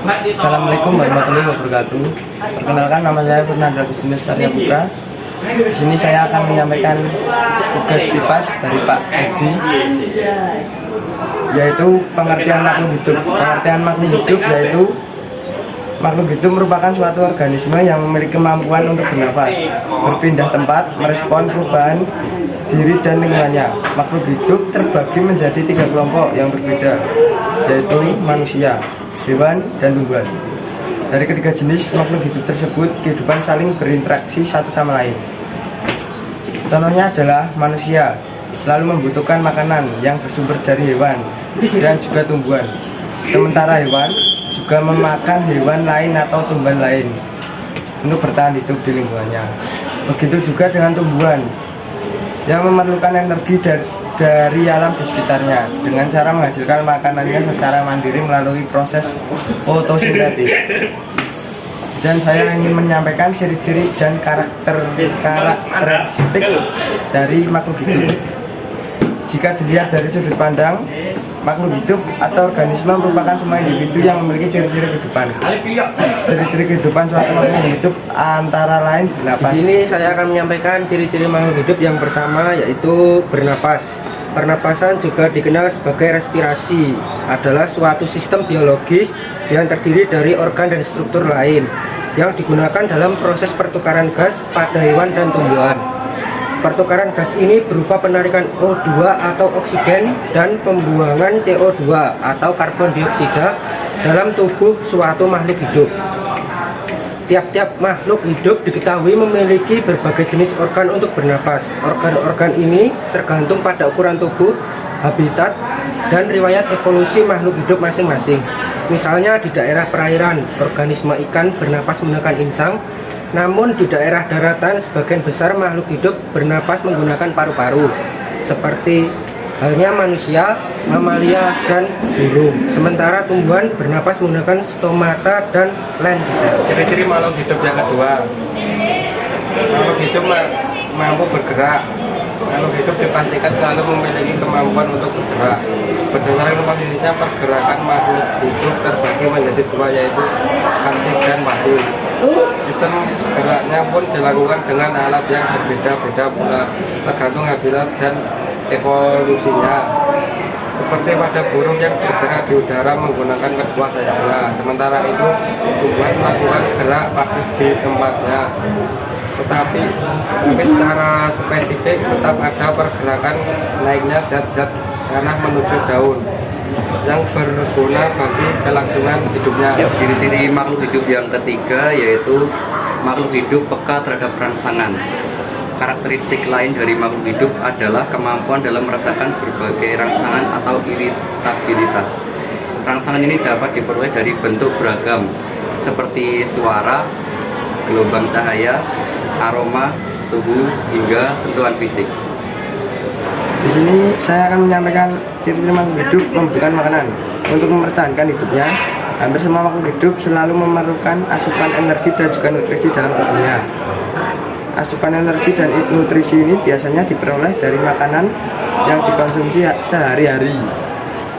Assalamualaikum warahmatullahi wabarakatuh. Perkenalkan, nama saya Fernando Agustinus Arya Putra. Di sini saya akan menyampaikan tugas PIPAS dari Pak Edi, yaitu pengertian makhluk hidup. Pengertian makhluk hidup yaitu makhluk hidup merupakan suatu organisme yang memiliki kemampuan untuk bernafas, berpindah tempat, merespon perubahan diri dan lingkungannya. Makhluk hidup terbagi menjadi 3 kelompok yang berbeda, yaitu manusia, hewan, dan tumbuhan. Dari ketiga jenis makhluk hidup tersebut, kehidupan saling berinteraksi satu sama lain. Contohnya adalah manusia selalu membutuhkan makanan yang bersumber dari hewan dan juga tumbuhan. Sementara hewan juga memakan hewan lain atau tumbuhan lain untuk bertahan hidup di lingkungannya. Begitu juga dengan tumbuhan yang memerlukan energi dari alam di sekitarnya dengan cara menghasilkan makanannya secara mandiri melalui proses fotosintesis. Dan saya ingin menyampaikan ciri-ciri dan karakteristik dari makhluk hidup. Jika dilihat dari sudut pandang, makhluk hidup atau organisme merupakan semua individu yang memiliki ciri-ciri kehidupan. Ciri-ciri kehidupan suatu makhluk hidup antara lain bernapas. Di sini saya akan menyampaikan ciri-ciri makhluk hidup. Yang pertama yaitu bernapas. Pernapasan juga dikenal sebagai respirasi, adalah suatu sistem biologis yang terdiri dari organ dan struktur lain yang digunakan dalam proses pertukaran gas pada hewan dan tumbuhan. Pertukaran gas ini berupa penarikan O2 atau oksigen dan pembuangan CO2 atau karbon dioksida dalam tubuh suatu makhluk hidup. Tiap-tiap makhluk hidup diketahui memiliki berbagai jenis organ untuk bernapas. Organ-organ ini tergantung pada ukuran tubuh, habitat, dan riwayat evolusi makhluk hidup masing-masing. Misalnya di daerah perairan, organisme ikan bernapas menggunakan insang, namun di daerah daratan sebagian besar makhluk hidup bernapas menggunakan paru-paru, seperti halnya manusia, mamalia, dan burung. Sementara tumbuhan bernapas menggunakan stomata dan lensa. Ciri-ciri makhluk hidup yang kedua, makhluk hidup mampu bergerak. Makhluk hidup dipastikan selalu memiliki kemampuan untuk bergerak. Berdasarkan posisinya, pergerakan makhluk hidup terbagi menjadi 2, yaitu aktif dan pasif. Sistem geraknya pun dilakukan dengan alat yang berbeda-beda pula, tergantung habitat dan evolusinya. Seperti pada burung yang bergerak di udara menggunakan kedua sayapnya. Sementara itu, tumbuhan melakukan gerak pasif di tempatnya. Tetapi secara spesifik tetap ada pergerakan naiknya zat-zat tanah menuju daun yang berguna bagi kelangsungan hidupnya. Ciri-ciri makhluk hidup yang ketiga yaitu makhluk hidup peka terhadap rangsangan. Karakteristik lain dari makhluk hidup adalah kemampuan dalam merasakan berbagai rangsangan atau iritabilitas. Rangsangan ini dapat diperoleh dari bentuk beragam seperti suara, gelombang cahaya, aroma, suhu, hingga sentuhan fisik. Di sini saya akan menyampaikan ciri-ciri makhluk hidup membutuhkan makanan. Untuk mempertahankan hidupnya, hampir semua makhluk hidup selalu memerlukan asupan energi dan juga nutrisi dalam tubuhnya. Asupan energi dan nutrisi ini biasanya diperoleh dari makanan yang dikonsumsi sehari-hari.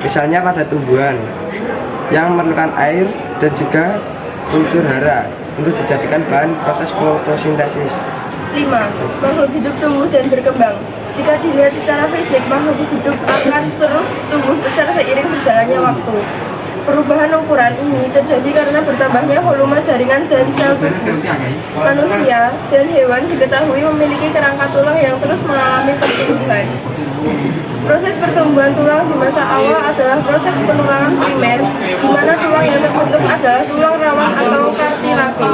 Misalnya pada tumbuhan yang memerlukan air dan juga unsur hara untuk dijadikan bahan proses fotosintesis. 5. Makhluk hidup tumbuh dan berkembang. Jika dilihat secara fisik, makhluk hidup akan terus tumbuh besar seiring berjalannya waktu. Perubahan ukuran ini terjadi karena bertambahnya volume jaringan dan sel tubuh. Manusia dan hewan diketahui memiliki kerangka tulang yang terus mengalami pertumbuhan. Proses pertumbuhan tulang di masa awal adalah proses penurunan primer, di mana tulang yang terbentuk adalah tulang rawan atau kartilage.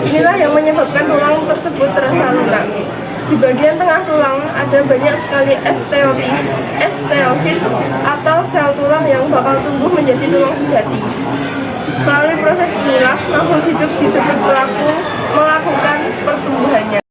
Inilah yang menyebabkan tulang tersebut terasa lunak. Di bagian tengah tulang ada banyak sekali osteosit atau sel tulang yang bakal tumbuh menjadi tulang sejati. Melalui proses inilah makhluk hidup disebut melakukan pertumbuhannya.